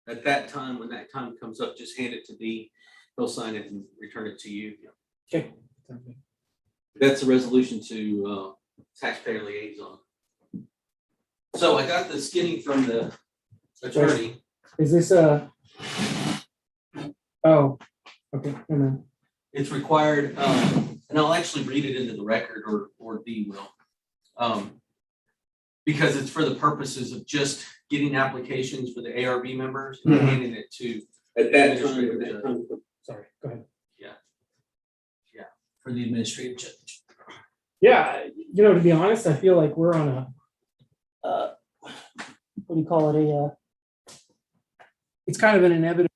at that time, when that time comes up, just hand it to Dee. He'll sign it and return it to you. Okay. That's a resolution to taxpayer liaison. So I got the skinny from the attorney. Is this a? Oh, okay. It's required, and I'll actually read it into the record, or Dee will. Because it's for the purposes of just getting applications for the ARB members and handing it to At that administrative time, judge. Sorry, go ahead. For the administrative judge. Yeah, to be honest, I feel like we're on a, what do you call it? It's kind of an inevitable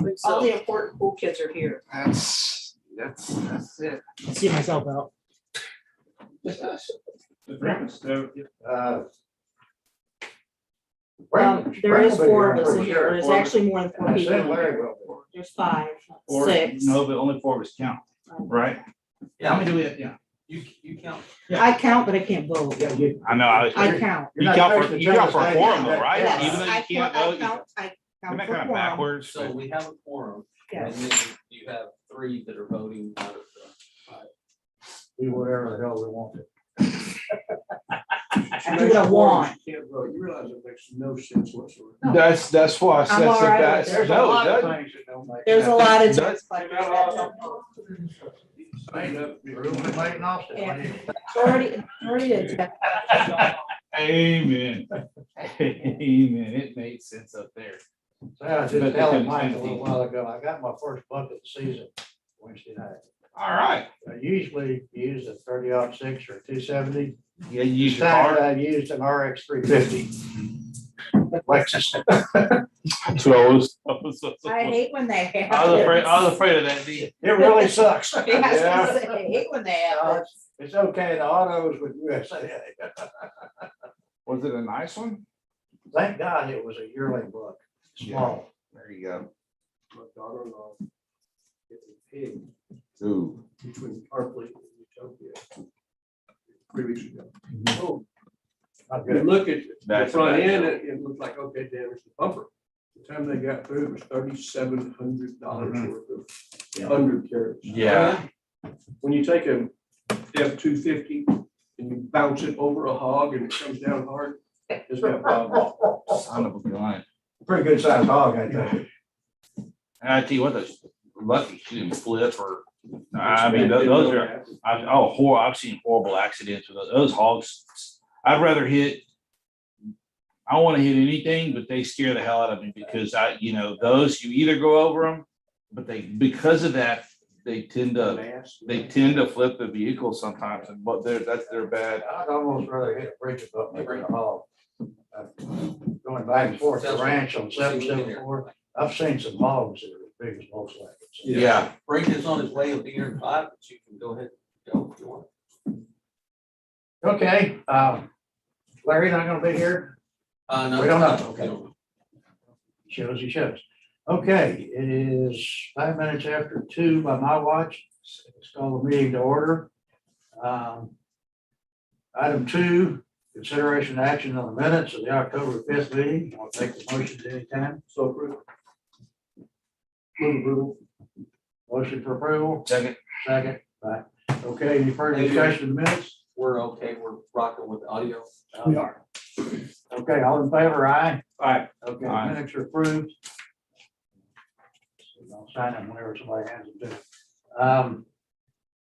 think All so. the important cool kids are here. That's it. I see myself out. There is 4 of us in here. There's actually more than 4 people in here. There's 5, Or, 6. no, but only 4 of us count, right? How Yeah, many do we have? Yeah. you count. I count, but I can't vote. I know, I count. you count for a quorum though, right? Yes, Even though I you can't vote, count, I isn't count that for kind of quorum. backwards? So we have a quorum, and Yes. then you have 3 that are voting out of the 5. Do whatever the hell we want. I do what I want. You can't vote. You realize it makes no sense whatsoever. That's why I I'm said all right that's, with it. There's a no, it lot of doesn't. things that don't make. There's a lot of Does- times, but Yeah. already is. Amen. Amen. It made sense up there. So I was Bet just they telling couldn't Mike a spend little while ago, I got my first bucket of the season Wednesday night. All right. I usually use a 30-06 or 270. Yeah, you use This your time card. I used an RX 350. Lexus. I hate when they have. I was afraid of that, D. It really sucks. Yeah, I was gonna say, I hate when they have No, this. It's okay, the autos with USA. Was it a nice one? Thank God it was a yearling book, small. There you go. My daughter-in-law get a pig Ooh. between Tarpley and Utopia 3 weeks ago. Oh, not You good. look at the That's front bad. end, it looked like, okay, damage the bumper. The time they got through, it was $3,700 worth of undercarriage. Yeah. When you take a F-250 and you bounce it over a hog and it comes down hard, it's got problems. Son of a gun. Pretty good sized hog, I think. And I tell you what, those lucky she didn't flip or, I mean, those are, I've seen horrible accidents with those hogs. I'd rather hit, I don't want to hit anything, but they scare the hell out of me because those, you either go over them, but because of that, they tend to flip the vehicle sometimes, and that's their bad. I'd almost rather hit a bridge above me than a hog. Going back and forth to the ranch on 774, I've seen some hogs that are as big as Volkswagens. Yeah. Frank is on his way, he'll be here in 5, but you can go ahead and go if you want. Okay, Larry not gonna be here? No, We don't know. okay. Shows he shows. Okay, it is 5 minutes after 2 by my watch. Let's call the meeting to order. Item 2, consideration and action on the minutes of the October 5th meeting. I'll take the motion at any time. So approved. Move approval. Motion for approval, Second. second. Right. Okay, any further discussion of the minutes? We're okay, we're rocking with audio. We are. Okay, all in favor, aye? Aye. Okay, Aye. minutes are approved. I'll sign them whenever somebody hands them to me.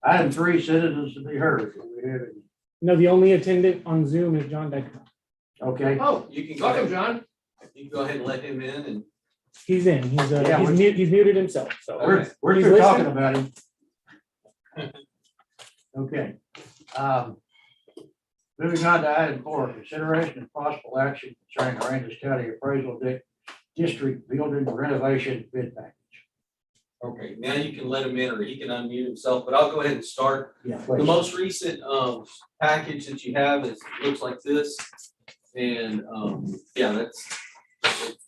Item 3, citizens to be heard. Do we have any? No, the only attendant on Zoom is John Dyke. Okay, Oh, you can go Welcome, ahead, John. you can go ahead and let him in and. He's in. He's Yeah, he's muted himself. So we're He's through talking listening? about him. Okay. Moving on to item 4, consideration and possible action concerning Aransas County Appraisal District Building Renovation Bid Package. Okay, now you can let him in or he can unmute himself, but I'll go ahead and start. Yeah. The most recent package that you have looks like this. And yeah,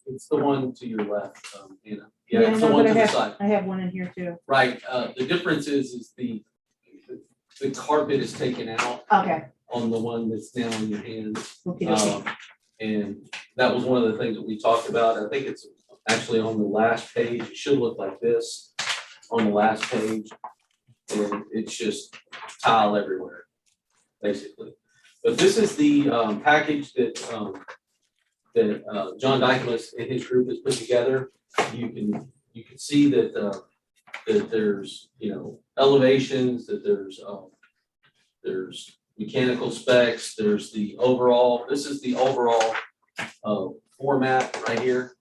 it's the one to your left, Anna. Yeah, it's the no, one but to the side. I have one in here too. Right, the difference is the carpet is taken out Okay. on the one that's now in your hand. Okay. And that was one of the things that we talked about. I think it's actually on the last page. It should look like this on the last page. And it's just tile everywhere, basically. But this is the package that John Dykemas and his group has put together. You can see that that there's, elevations, that there's mechanical specs, there's the overall, this is the overall format right here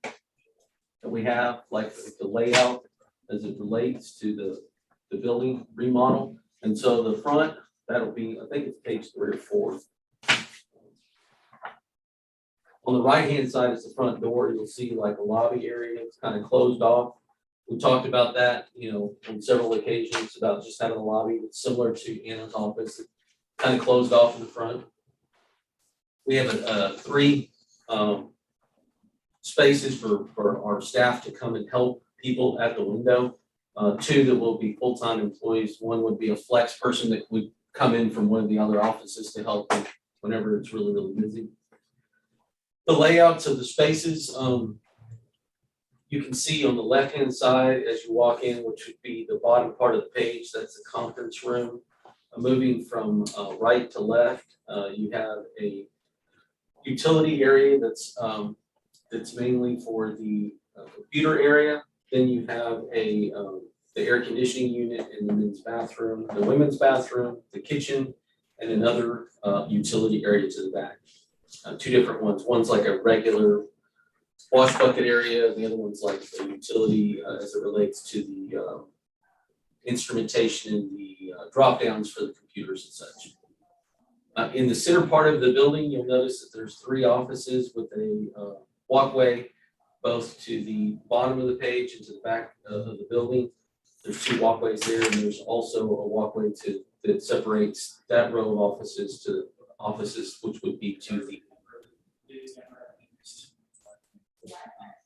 that we have, like the layout as it relates to the building remodel. And so the front, that'll be, I think it's page 3 or 4. On the right-hand side is the front door. You'll see like a lobby area. It's kind of closed off. We talked about that, on several occasions about just having a lobby that's similar to Anna's office, kind of closed off in the front. We have three spaces for our staff to come and help people at the window. Two that will be full-time employees. One would be a flex person that would come in from one of the other offices to help them whenever it's really, really busy. The layouts of the spaces, you can see on the left-hand side as you walk in, which would be the bottom part of the page, that's the conference room. Moving from right to left, you have a utility area that's mainly for the computer area. Then you have the air conditioning unit in the men's bathroom, the women's bathroom, the kitchen, and another utility area to the back. Two different ones. One's like a regular wash bucket area. The other one's like a utility as it relates to the instrumentation and the drop downs for the computers and such. In the center part of the building, you'll notice that there's three offices with a walkway both to the bottom of the page and to the back of the building. There's two walkways there, and there's also a walkway that separates that row of offices to the offices which would be to the.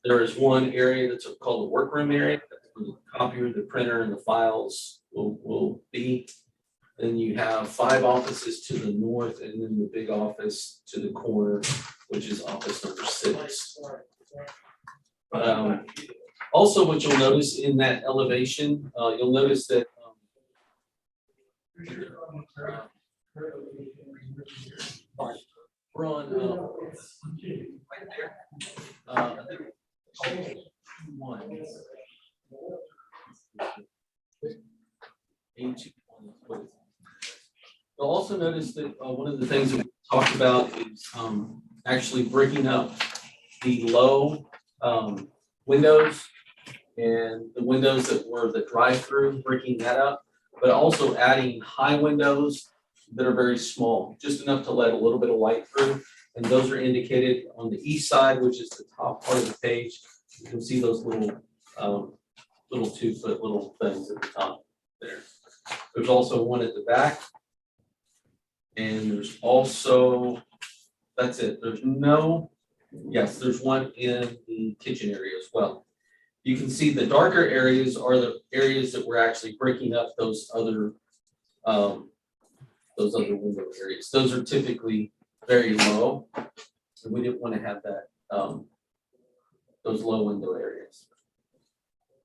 There is one area that's called the workroom area, where the copier, the printer, and the files will be. Then you have 5 offices to the north, and then the big office to the corner, which is office number 6. Also, what you'll notice in that elevation, you'll notice that we're on right there. You'll also notice that one of the things that we talked about is actually breaking up the low windows and the windows that were the drive-through, breaking that up, but also adding high windows that are very small, just enough to let a little bit of light through. And those are indicated on the east side, which is the top part of the page. You can see those little 2-foot little things at the top there. There's also one at the back. And there's also, that's it. There's one in the kitchen area as well. You can see the darker areas are the areas that we're actually breaking up those other window areas. Those are typically very low, and we didn't want to have that those low window areas.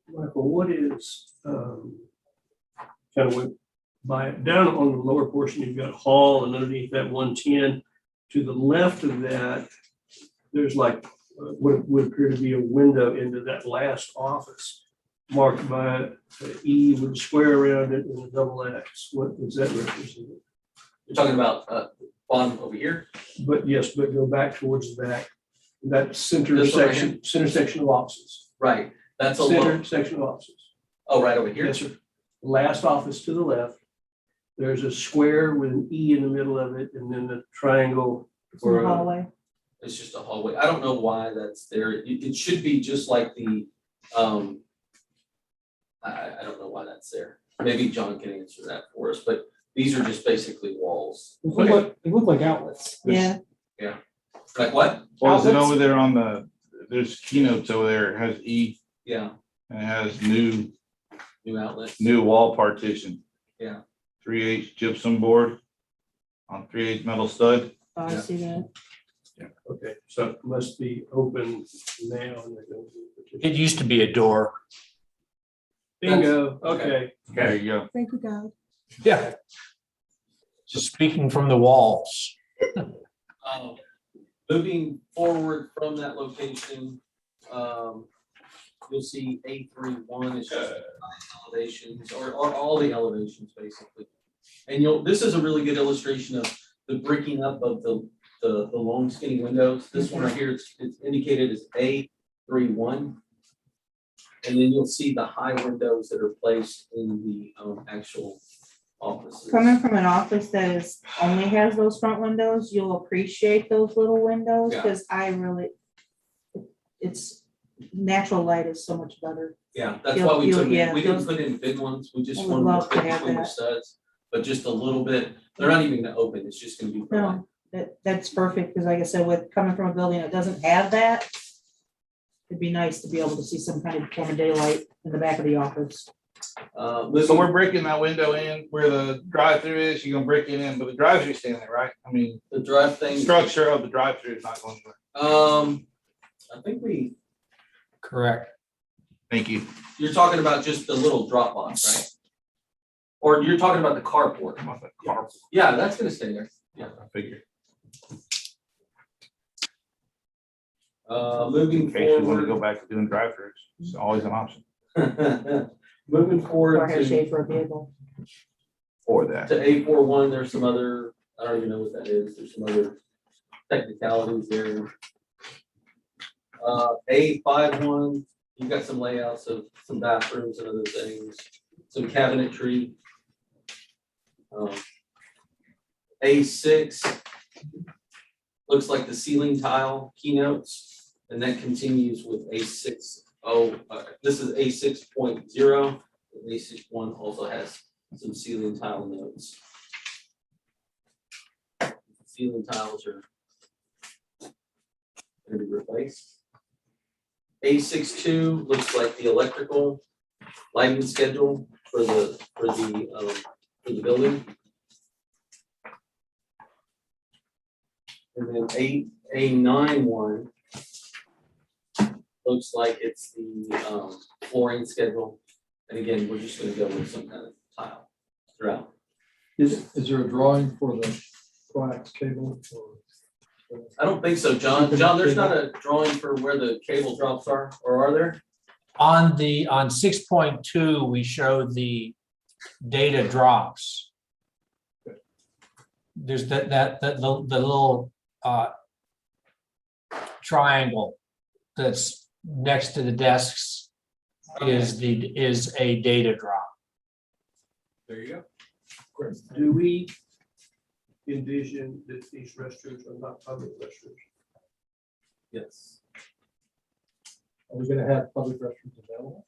Michael, what is, kind of went by down on the lower portion, you've got hall, and underneath that 110, to the left of that, there's like what would appear to be a window into that last office marked by an E with a square around it and a double X. What does that represent? You're talking about bottom over here? But yes, but go back towards the back. That center This one right section of offices. Right. That's a Center low. section of offices. Oh, right over here? Yes, sir. Last office to the left. There's a square with an E in the middle of it, and then the triangle. It's in the hallway. It's just a hallway. I don't know why that's there. It should be just like the, I don't know why that's there. Maybe John can answer that for us, but these are just basically walls. They look like outlets. Yeah. Like what? Well, is it Outlets? over there there's keynotes over there, it has E Yeah, and it has new outlets. wall partition. Yeah. 3/8 gypsum board on 3/8 metal stud. Oh, I see that. Yeah, okay, so it must be open now. And they're going to- It used to be a door. Bingo, Okay. okay. There you go. Thank you, God. Yeah. Just speaking from the walls. Moving forward from that location, you'll see A31 is just elevations or all the elevations basically. And this is a really good illustration of the breaking up of the long skinny windows. This one right here, it's indicated as A31. And then you'll see the high windows that are placed in the actual offices. Coming from an office that only has those front windows, you'll appreciate those little windows, Yeah. because it's natural light is so much better. Yeah, that's why we took, Yeah, we didn't those- put in big ones, we just I would wanted love to to fit have between the that. studs, but just a little bit, they're not even gonna open, it's just gonna be. for light. No, that's perfect, because like I said, with coming from a building that doesn't have that, it'd be nice to be able to see some kind of form of daylight in the back of the office. So Moving- we're breaking that window in where the drive-through is, you're gonna break it in, but the drive-through's staying there, right? I mean, The drive thing. structure of the drive-through is not going anywhere. I think Correct. Thank you. you're talking about just the little drop box, right? Or you're talking about the carport. I'm off that car. Yeah, that's gonna stay there. I figured. Moving In case we want to go forward. back to doing drive-throughs, it's always an option Moving Or forward have to shade for a vehicle. for that. A41, there's some other, I don't even know what that is, there's some other technicalities there. A51, you've got some layouts of some bathrooms and other things, some cabinetry. A6 looks like the ceiling tile keynotes, and that continues with A6. This is A6.0. A61 also has some ceiling tile notes. Ceiling tiles are going to be replaced. A62 looks like the electrical lighting schedule for the building. And then A91 looks like it's the flooring schedule. And again, we're just gonna go with some kind of tile throughout. Is there a drawing for the coax cable? I don't think so, John. John, there's not a drawing for where the cable drops are, or are there? On 6.2, we showed the data drops. There's the little triangle that's next to the desks is a data drop. There you go. Do we envision that these restrooms are not public restrooms? Yes. Are we gonna have public restrooms available?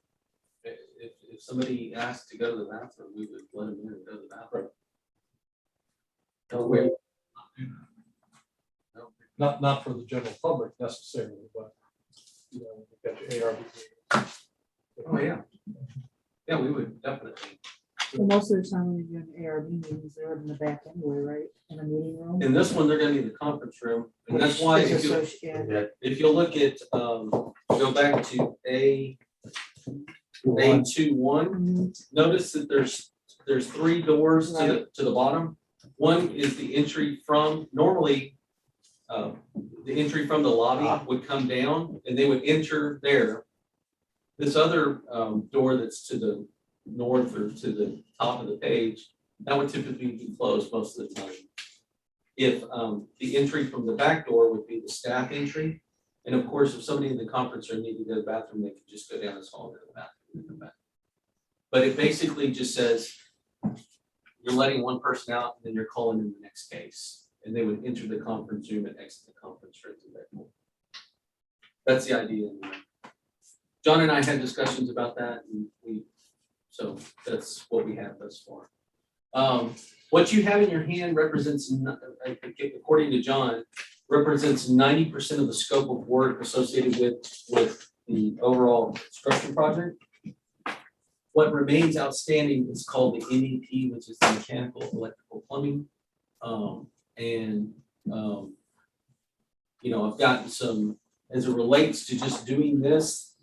If somebody asked to go to the bathroom, we would let them in and go to the bathroom. No way. No. Not for the general public necessarily, but, you know, you've got your ARB. Oh, yeah. Yeah, we would definitely. Well, most of the time when you're doing ARB meetings, they're in the back anyway, right? In a meeting room. In this one, they're gonna need the conference room, and that's why Which if is you, associated. if you look at, go back to A21, Mhm. notice that there's three doors to the bottom. One is the entry from, normally, the entry from the lobby would come down and they would enter there. This other door that's to the north or to the top of the page, that would typically be closed most of the time. If the entry from the back door would be the staff entry, and of course, if somebody in the conference room needed to go to the bathroom, they could just go down this hall to the bathroom and come back. But it basically just says you're letting one person out and then you're calling in the next case. And they would enter the conference room and exit the conference room through that door. That's the idea. John and I had discussions about that, and so that's what we have thus far. What you have in your hand represents, according to John, represents 90% of the scope of work associated with the overall construction project. What remains outstanding is called the MEP, which is the mechanical, electrical, plumbing. I've gotten some, as it relates to just doing this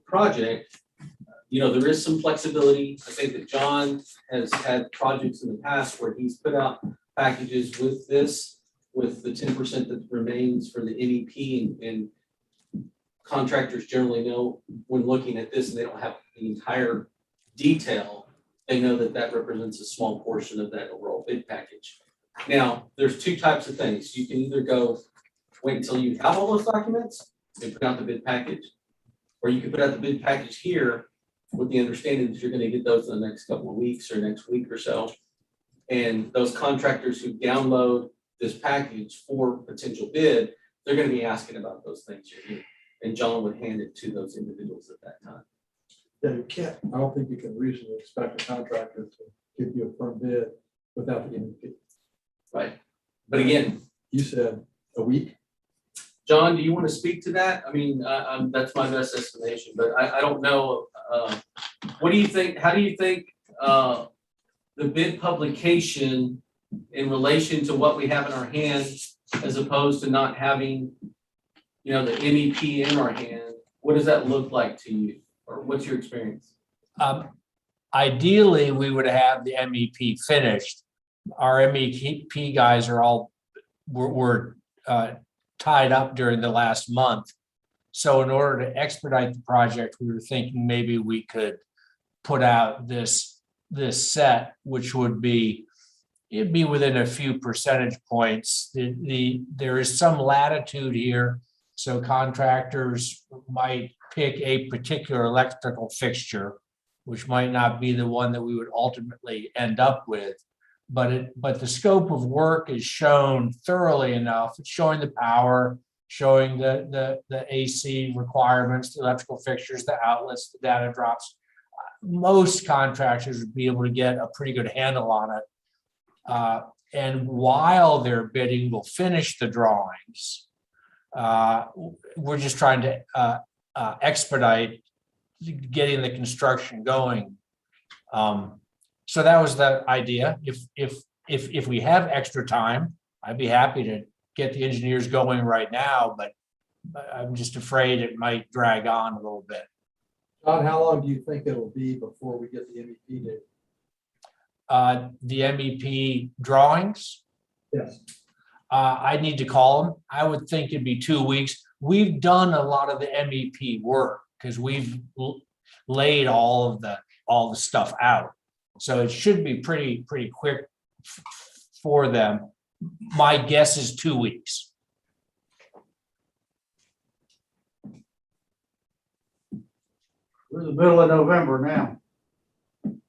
project, there is some flexibility. I think that John has had projects in the past where he's put out packages with this, with the 10% that remains for the MEP, and contractors generally know when looking at this and they don't have the entire detail, they know that that represents a small portion of that overall bid package. Now, there's two types of things. You can either go wait until you have all those documents and put out the bid package, or you can put out the bid package here with the understanding that you're going to get those in the next couple of weeks or next week or so. And those contractors who download this package for potential bid, they're going to be asking about those things you're here. and John would hand it to those individuals at that time. Yeah, you can't, I don't think you can reasonably expect a contractor to give you a firm bid without the MEP. Right. But again, You said a week? John, do you want to speak to that? I mean, that's my best estimation, but I don't know. What do you think? How do you think the bid publication in relation to what we have in our hands as opposed to not having, you know, the MEP in our hand, what does that look like to you? Or what's your experience? Ideally, we would have the MEP finished. Our MEP guys are all, were tied up during the last month. So in order to expedite the project, we were thinking maybe we could put out this set, which would be, it'd be within a few percentage points. There is some latitude here. So contractors might pick a particular electrical fixture, which might not be the one that we would ultimately end up with. But the scope of work is shown thoroughly enough. It's showing the power, showing the AC requirements, the electrical fixtures, the outlets, the data drops. Most contractors would be able to get a pretty good handle on it. And while they're bidding, we'll finish the drawings. We're just trying to expedite getting the construction going. So that was the idea. If we have extra time, I'd be happy to get the engineers going right now, but I'm just afraid it might drag on a little bit. John, how long do you think it'll be before we get the MEP date? The MEP drawings, Yes. I need to call them. I would think it'd be 2 weeks. We've done a lot of the MEP work because we've laid all the stuff out. So it should be pretty quick for them. My guess is 2 weeks. We're in the middle of November now. And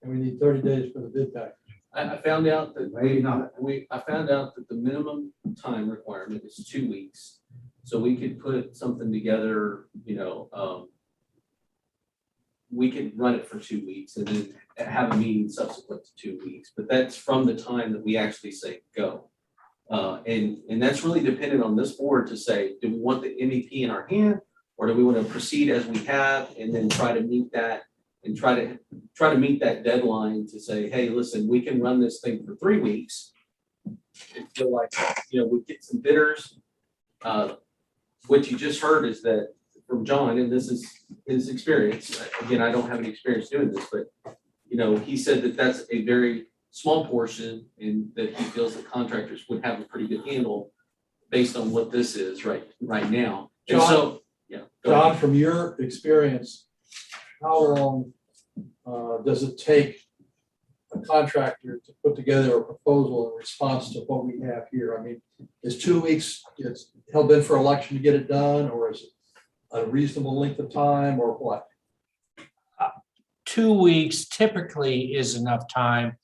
we need 30 days for the bid package. I found out that Maybe not. I found out that the minimum time requirement is 2 weeks. So we could put something together, you know, we could run it for 2 weeks and then have a meeting subsequent to 2 weeks, but that's from the time that we actually say go. And that's really dependent on this board to say, do we want the MEP in our hand, or do we want to proceed as we have and then try to meet that and try to meet that deadline to say, hey, listen, we can run this thing for 3 weeks. And feel like, you know, we get some bidders. What you just heard is that from John, and this is his experience. Again, I don't have any experience doing this, but you know, he said that that's a very small portion and that he feels that contractors would have a pretty good handle based on what this is right now. And John, so, yeah. go ahead. John, from your experience, how long does it take a contractor to put together a proposal in response to what we have here? I mean, is 2 weeks, it's hell-bent for election to get it done, or is it a reasonable length of time, or what? 2 weeks typically is enough time.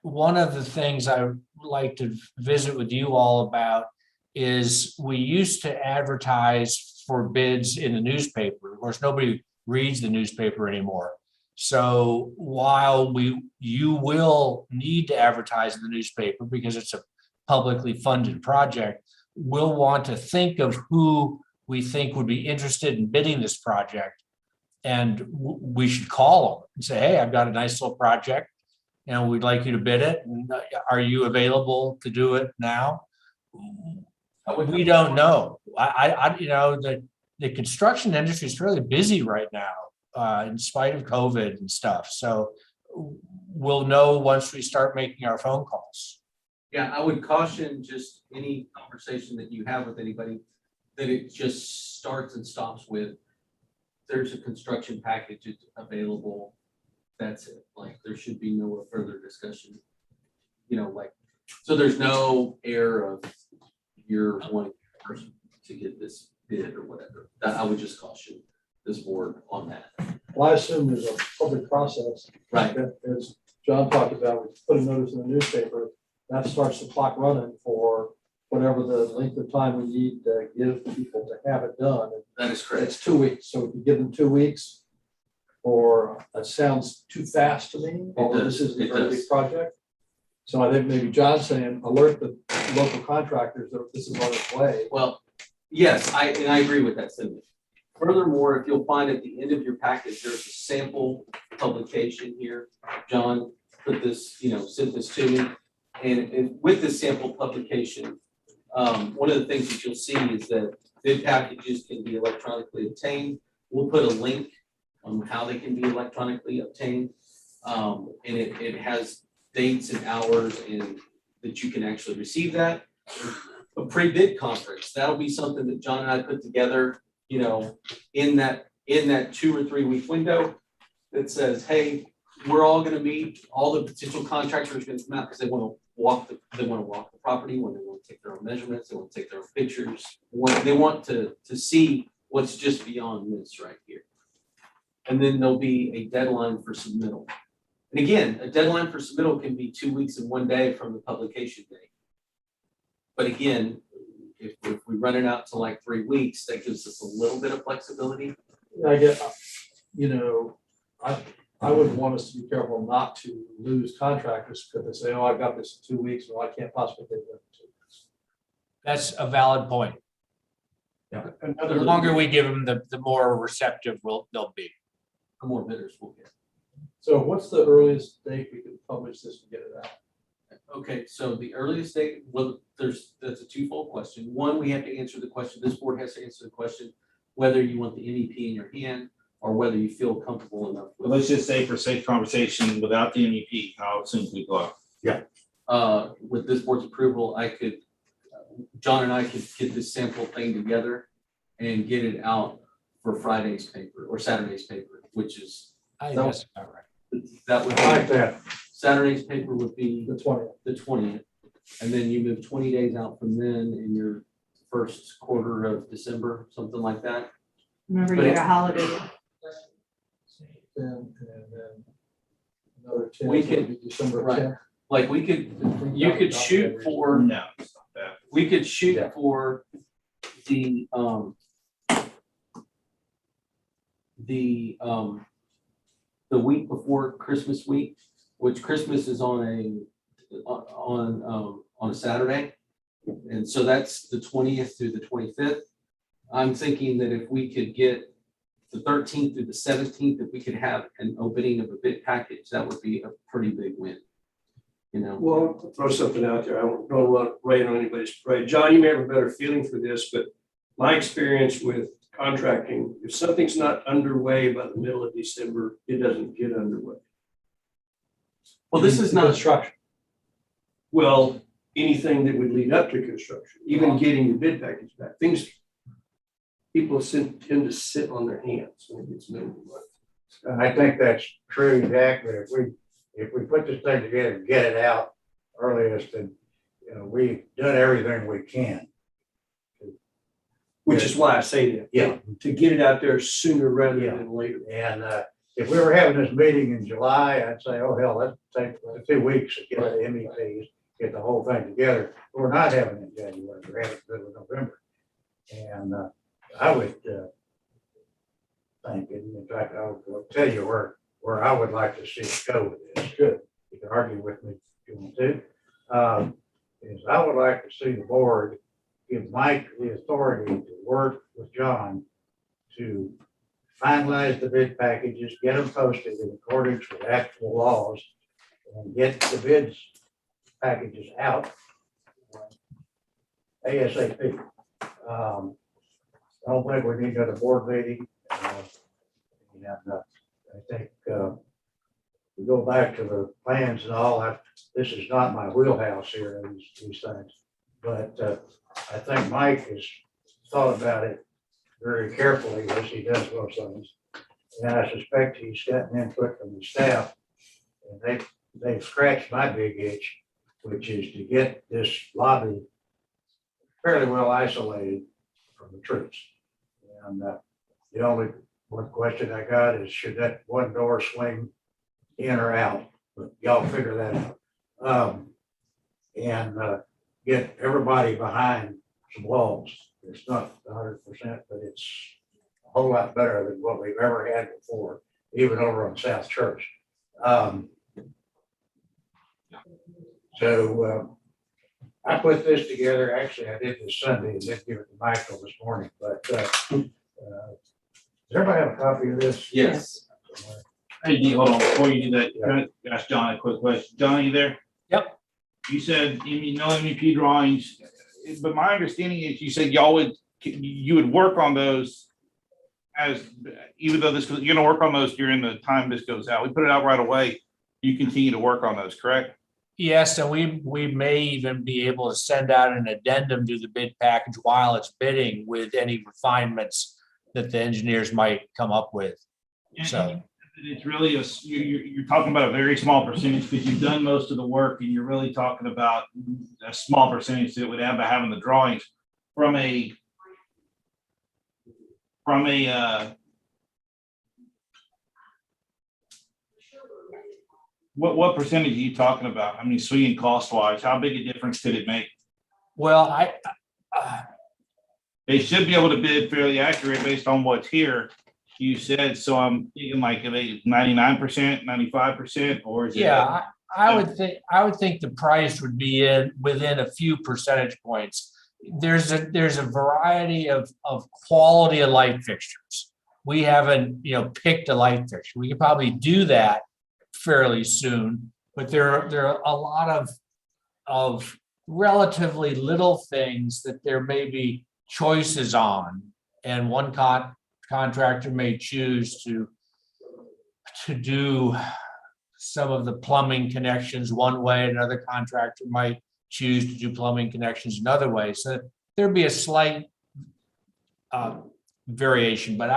One of the things I would like to visit with you all about is we used to advertise for bids in the newspaper. Of course, nobody reads the newspaper anymore. So while you will need to advertise in the newspaper because it's a publicly funded project, we'll want to think of who we think would be interested in bidding this project. And we should call them and say, hey, I've got a nice little project and we'd like you to bid it. And are you available to do it now? We don't know. You know, the construction industry is fairly busy right now, in spite of COVID and stuff. So we'll know once we start making our phone calls. Yeah, I would caution just any conversation that you have with anybody that it just starts and stops with, there's a construction package available. That's it. Like, there should be no further discussion. You know, like, so there's no air of you're one person to get this bid or whatever. That I would just caution this board on that. Well, I assume there's a public process. Right. As John talked about, we put a notice in the newspaper, that starts the clock running for whatever the length of time we need to give people to have it done. That is And correct. it's 2 weeks, so if you give them 2 weeks, or that sounds too fast to me, although this does, is a it very does. big project. So I think maybe John's saying, alert the local contractors that this is on its way. Well, yes, and I agree with that sentiment. Furthermore, if you'll find at the end of your package, there's a sample publication here. John put this, sent this to me. And with this sample publication, one of the things that you'll see is that bid packages can be electronically obtained. We'll put a link on how they can be electronically obtained. And it has dates and hours and that you can actually receive that. A pre-bid conference, that'll be something that John and I put together, in that 2 or 3 week window that says, hey, we're all gonna meet, all the potential contractors are gonna come out because they wanna walk the property, when they want to take their own measurements, they want to take their own pictures. They want to see what's just beyond this right here. And then there'll be a deadline for submittal. And again, a deadline for submittal can be 2 weeks and 1 day from the publication date. But again, if we run it out to like 3 weeks, that gives us a little bit of flexibility. I get, I would want us to be careful not to lose contractors because they say, oh, I got this in 2 weeks, well, I can't possibly get it in 2 weeks. That's a valid point. The longer we give them, the more receptive they'll be. The more bidders we'll get. So what's the earliest date we can publish this and get it out? Okay, so the earliest date, well, that's a twofold question. One, we have to answer the question, this board has to answer the question, whether you want the MEP in your hand or whether you feel comfortable enough. Well, let's just say for safe conversation, without the MEP, how soon can we go out? With this board's approval, John and I could get this sample thing together and get it out for Friday's paper or Saturday's paper, which is, I think that's about right. that would I like be, that. Saturday's paper would be The 20th. the 20th. And then you move 20 days out from then in your first quarter of December, something like that. Remember, you got a holiday. And then another 10, We so it'd could- be December right. 10th. Like you could shoot for, No, it's not that. we could shoot Yeah. for the week before Christmas week, which Christmas is on a Saturday. And so that's the 20th through the 25th. I'm thinking that if we could get the 13th through the 17th, if we could have an opening of a bid package, that would be a pretty big win. Well, I'll throw something out there. I don't want to rain on anybody's parade. John, you may have a better feeling for this, but my experience with contracting, if something's not underway by the middle of December, it doesn't get underway. Well, this is not, Construction. Well, anything that would lead up to construction, even getting the bid package back, people tend to sit on their hands when it gets middle of the month. And I think that's true, Jack, but if we put this thing together and get it out earliest, then, we've done everything we can. Which is why I say that. Yeah. To get it out there sooner rather Yeah. than later. And if we were having this meeting in July, I'd say, oh, hell, let's take 2 weeks to get the MEPs, get the whole thing together. We're not having it in January, we're having it in the middle of November. And I would think, and in fact, I'll tell you where I would like to see it go with this. Good. You can argue with me if you want to. Is I would like to see the board give Mike the authority to work with John to finalize the bid packages, get them posted in accordance with actual laws, and get the bids packages out ASAP. I don't think we need another board meeting. And I think we go back to the plans and all. This is not my wheelhouse here, these things. But I think Mike has thought about it very carefully as he does most things. And I suspect he's gotten input from the staff. And they've scratched my big itch, which is to get this lobby fairly well isolated from the troops. And the only one question I got is, should that one door swing in or out? But y'all figure that out. And get everybody behind some walls It's not 100%, but it's a whole lot better than what we've ever had before, even over on South Church. So I put this together. Actually, I did this Sunday and did give it to Michael this morning, but does everybody have a copy of this? Yes. Hey, Dee, hold on, before you do that, can I ask John a quick question? John, are you there? Yep. You said, no MEP drawings, but my understanding is you said y'all would, you would work on those as, even though this, you're gonna work on those during the time this goes out. We put it out right away. You continue to work on those, correct? Yes, and we may even be able to send out an addendum to the bid package while it's bidding with any refinements that the engineers might come up with. So It's really you're talking about a very small percentage because you've done most of the work and you're really talking about a small percentage that would end up having the drawings from a what percentage are you talking about? I mean, swinging cost wise, how big a difference could it make? well, They should be able to bid fairly accurate based on what's here. You said, so I'm thinking like 99%, 95%, or is it? yeah, I would think the price would be within a few percentage points. There's a variety of quality of light fixtures. We haven't, picked a light fixture. We could probably do that fairly soon, but there are a lot of relatively little things that there may be choices on, and one contractor may choose to do some of the plumbing connections one way, another contractor might choose to do plumbing connections another way. So there'd be a slight variation, but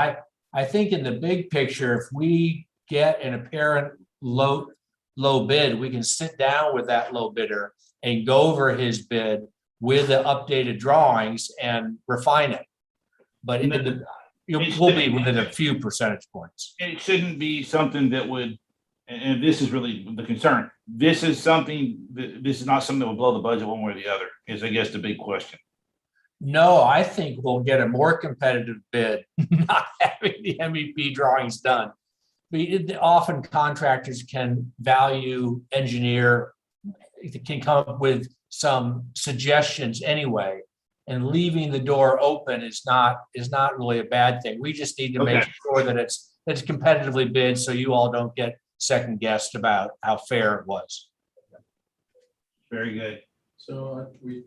I think in the big picture, if we get an apparent low bid, we can sit down with that low bidder and go over his bid with the updated drawings and refine it. But we'll be within a few percentage points. It shouldn't be something that would, and this is really the concern. This is not something that will blow the budget one way or the other, is I guess the big question. No, I think we'll get a more competitive bid, not having the MEP drawings done. Often contractors can engineer, can come up with some suggestions anyway. And leaving the door open is not really a bad thing. We just need to make sure that it's competitively bid, so you all don't get second guessed about how fair it was. Very good. So we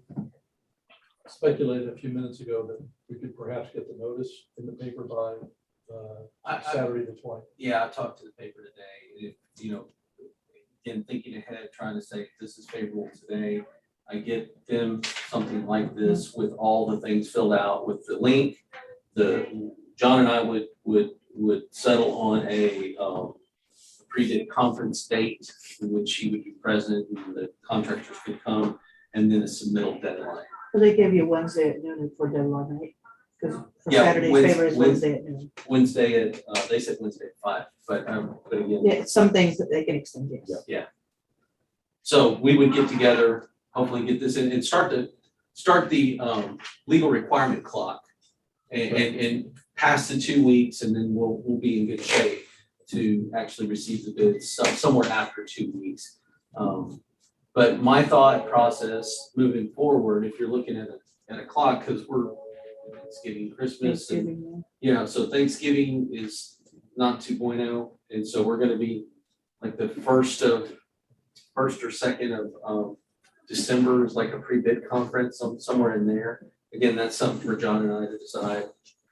speculated a few minutes ago that we could perhaps get the notice in the paper by Saturday the 20th. Yeah, I talked to the paper today. Again, thinking ahead, trying to say this is favorable today. I get them something like this with all the things filled out with the link. John and I would settle on a pre-bid conference date in which he would be present and the contractors could come, and then a submittal deadline. So they give you Wednesday at noon for deadline, right? Because for Yeah, Saturday's favor is Wednesday at noon. Wednesday they said Wednesday at 5, but again. Yeah, some things that they can extend, yes. Yeah. So we would get together, hopefully get this in and start the legal requirement clock and pass the 2 weeks, and then we'll be in good shape to actually receive the bids somewhere after 2 weeks. But my thought process moving forward, if you're looking at a clock, because we're Thanksgiving, Christmas, and, so Thanksgiving is not 2.0, and so we're going to be like the first or second of December is like a pre-bid conference, somewhere in there. Again, that's something for John and I to decide.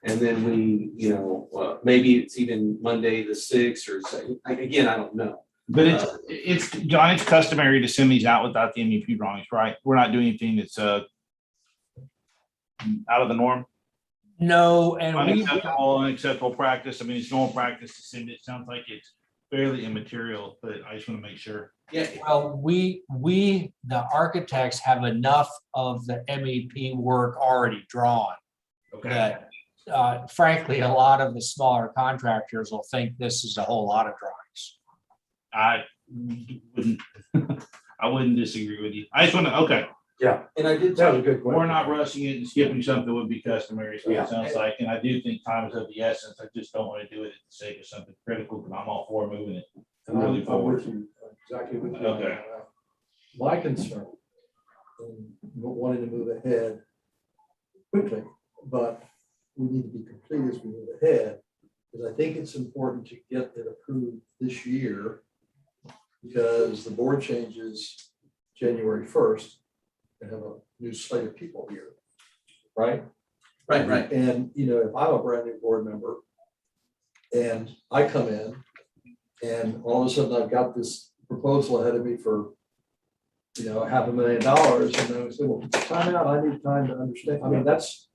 And then we, maybe it's even Monday the 6th or so. Again, I don't know. But it's John, it's customary to send these out without the MEP drawings, right? We're not doing anything that's out of the norm. No, and Unacceptable practice. I mean, it's normal practice to send it. Sounds like it's fairly immaterial, but I just want to make sure. Yeah. well, we the architects have enough of the MEP work already drawn Okay. that frankly, a lot of the smaller contractors will think this is a whole lot of drawings. I wouldn't disagree with you. I just want to, okay. And I did, That was a good question. We're not rushing it and skipping something would be customary, so Yeah. it sounds like, and I do think time is of the essence. I just don't want to do it at the sake of something critical, but I'm all for moving it really I'm forward. with you, exactly with you. Okay. My concern, in wanting to move ahead quickly, but we need to be complete as we move ahead, because I think it's important to get it approved this year, because the board changes January 1st and have a new slate of people here, right? right. And, you know, if I'm a brand new board member and I come in and all of a sudden I've got this proposal ahead of me for, you know, $500,000, and then we say, well, time out, I need time to understand. I mean, that's,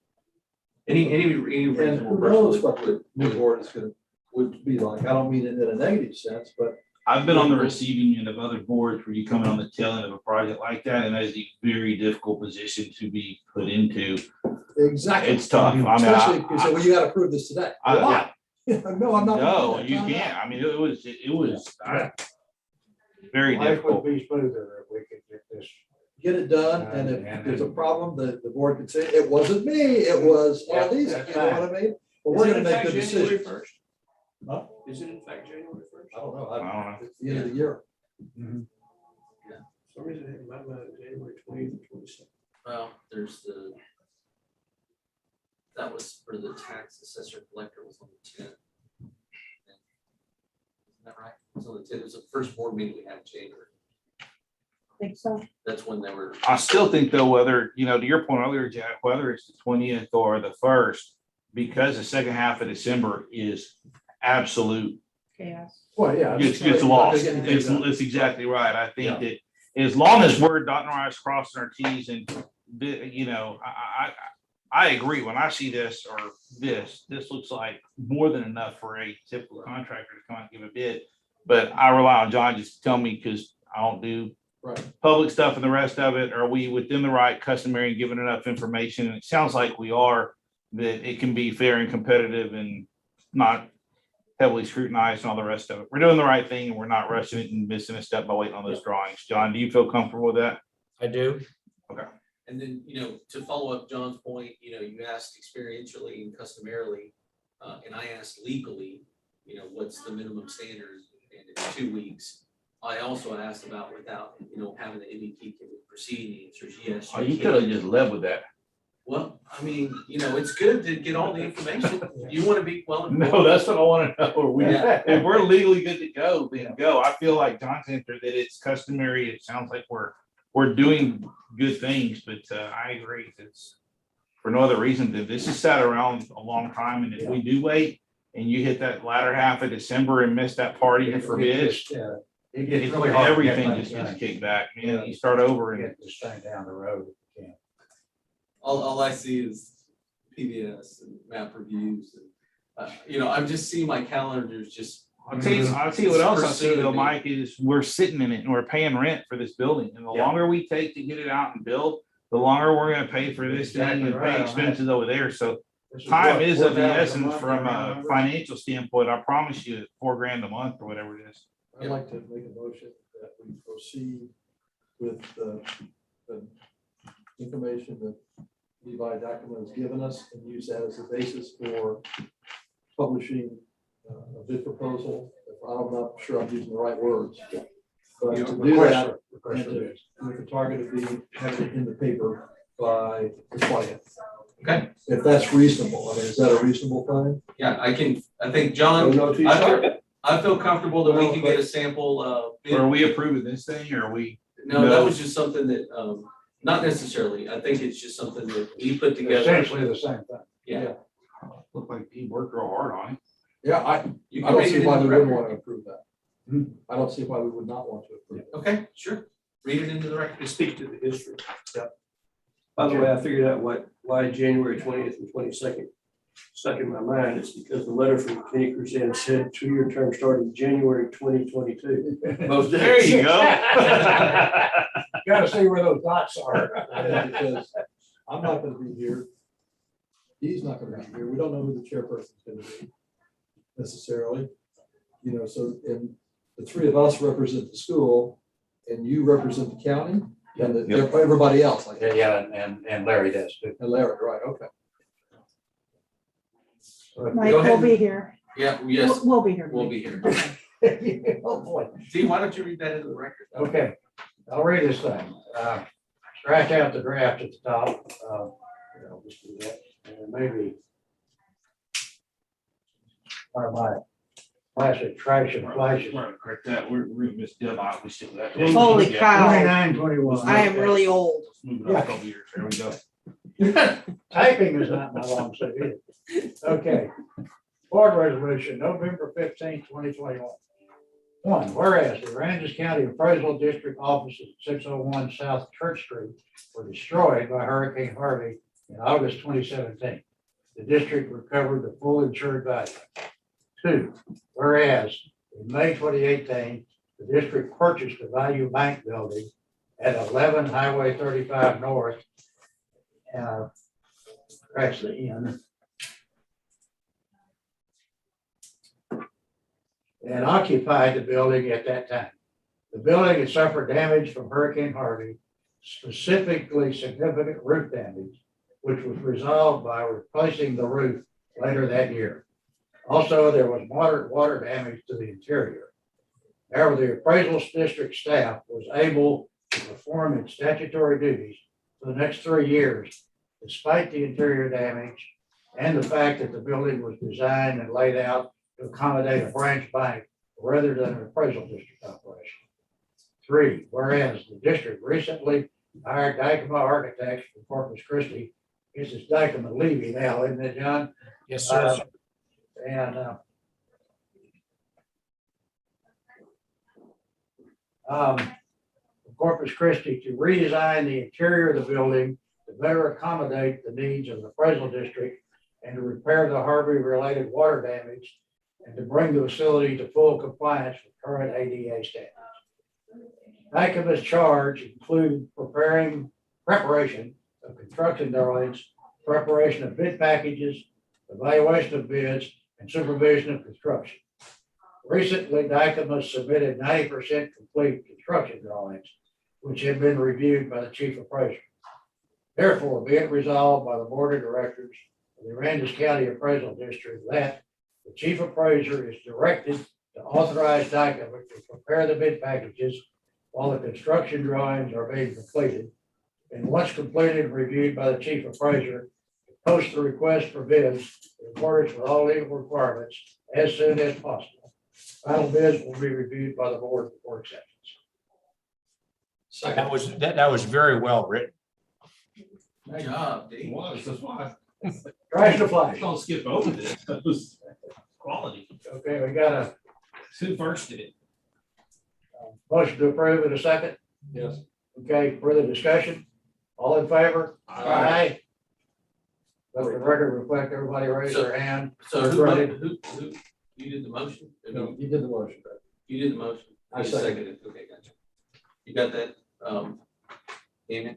Any and reasonable who knows person what the new board is gonna, would be like. I don't mean it in a negative sense, but I've been on the receiving end of other boards where you come in on the tail end of a project like that, and that is a very difficult position to be put into. exactly. It's tough. I mean, Especially if you say, well, you gotta approve this today. I- Why? No, I'm not. gonna do No, that. you Time out. can't. I mean, it was very Life would difficult. be smoother if we could get this. Get it done, and And if there's a problem, the board could say, it wasn't me, it was all Yeah, these, you that's know what I mean? But we're gonna make good decisions. Huh? Is it in fact January first? I don't know, I don't know. it's the end of the year. For some reason, I had in my mind January 20th and 22nd. Well, there's that was for the tax assessor collector was on the 10th. Isn't that right? It was on the 10th. It was the first board meeting we had in January. Think so. That's when they were. I still think though, whether, you know, to your point earlier, Jack, whether it's the 20th or the 1st, because the second half of December is absolute, Chaos. Well, yeah. it's lost. It's exactly right. I think that as long as we're dotting our i's, crossing our t's, and, you know, I agree. When I see this or this looks like more than enough for a typical contractor to come out and give a bid. But I rely on John just to tell me, because I don't do Right. public stuff and the rest of it. Are we within the right customary and giving enough information? And it sounds like we are, that it can be fair and competitive and not heavily scrutinized and all the rest of it. We're doing the right thing and we're not rushing it and missing a step by waiting on those drawings. John, do you feel comfortable with that? I do. And then, you know, to follow up John's point, you know, you asked experientially and customarily, and I asked legally, you know, what's the minimum standard, and it's 2 weeks. I also asked about without, you know, having the MVP can we proceed, and the answer is yes. Oh, you could have just led with that. Well, I mean, you know, it's good to get all the information. You want to be well informed. No, that's what I want to know. Are we, Yeah. if we're legally good to go, then go. I feel like John's answer that it's customary. It sounds like we're doing good things, but I agree. It's for no other reason than this has sat around a long time. And if we do wait and you hit that latter half of December and miss that party and forbid, It gets really hard. to get everything things just gets done. kicked back. Man, you start over and Get this thing down the road if you can. All I see is PBS and map reviews and, you know, I'm just seeing my calendars just. I'll tell you what else I see though, Mike, is we're sitting in it and we're paying rent for this building. And the Yeah. longer we take to get it out and build, the longer we're gonna pay for this thing Exactly and right pay on expenses over there. So This time what, is of the 4,000 a essence month, from a remember? financial standpoint. I promise you, $4,000 a month or whatever it is. I'd like to make a motion that we proceed with the information that Levi Document has given us and use that as a basis for publishing a bid proposal. I'm not sure I'm using the right words. But to do that, Request for bids. with the target of being, having it in the paper by the 20th. Okay. If that's reasonable, I mean, is that a reasonable thing? Yeah, I think, John, I feel comfortable that we can get a sample, bid. Or are we approving this thing or are we? No, that was just something that, not necessarily. I think it's just something that we put together. Essentially the same thing. Yeah. Look like he worked real hard on it. Yeah, You I can don't read see it why in we the wouldn't record. want to approve that. I don't see why we would not want to approve it. Okay, sure. Read it into the record. To speak to the history. By the way, I figured out why January 20th and 22nd stuck in my mind. It's because the letter from Kenny Cruzan said 2-year term starting January 2022. Most There days. you go. Gotta see where those dots are. Yeah, because I'm not gonna be here. He's not gonna be here. We don't know who the chairperson's gonna be necessarily. You know, so, and the three of us represent the school and you represent the county. And everybody else, like, Yeah, and Larry does too. and Larry, right, okay. Mike Go ahead. will be here. Yeah, yes, We'll be here. we'll be here. Oh, boy. See, why don't you read that into the record? Okay, I'll read this thing. Scratch out the draft at the top. I'll just do that. And maybe one of my classic trash and flashes. Correct that, we're missed deadline, we still have. Holy cow. 2921. I am really old. Moving up a couple years, there we go. Typing is not my long suit either. Okay. Board resolution, November 15th, 2021. One, whereas the Aransas County Appraisal District offices at 601 South Church Street were destroyed by Hurricane Harvey in August 2017. The district recovered the full insured value. Two, whereas in May 2018, the district purchased the Value Bank building at 11 Highway 35 North. That's the end. And occupied the building at that time. The building had suffered damage from Hurricane Harvey, specifically significant roof damage, which was resolved by replacing the roof later that year. Also, there was moderate water damage to the interior. However, the appraisal district staff was able to perform its statutory duties for the next 3 years, despite the interior damage and the fact that the building was designed and laid out to accommodate a branch bank rather than an appraisal district operation. Three, whereas the district recently hired Dykema Architects from Corpus Christi. This is Dykema Levy now, isn't it, John? Yes, sir. And Corpus Christi to redesign the interior of the building to better accommodate the needs of the appraisal district and to repair the Harvey-related water damage and to bring the facility to full compliance with current ADA standards. Dykema's charge included preparation of construction drawings, preparation of bid packages, evaluation of bids, and supervision of construction. Recently, Dykema submitted 90% complete construction drawings, which have been reviewed by the chief appraiser. Therefore, be it resolved by the board of directors of the Aransas County Appraisal District that the chief appraiser is directed to authorize Dykema to prepare the bid packages while the construction drawings are being completed. And once completed and reviewed by the chief appraiser, post the request for bids in accordance with all legal requirements as soon as possible. Final bids will be reviewed by the board for acceptance. That was very well written. Good job, It Dave. was, that's why. Trash to flash. Don't skip over this, that was quality. Okay, we got a Who first did it? motion to approve in a second. Yes. Okay, further discussion? All in favor? Aye. Let the record reflect everybody raise their hand. So who, you did the motion? No, you did the motion. You did the motion? I You seconded. seconded. Okay, gotcha. You got that, Amy?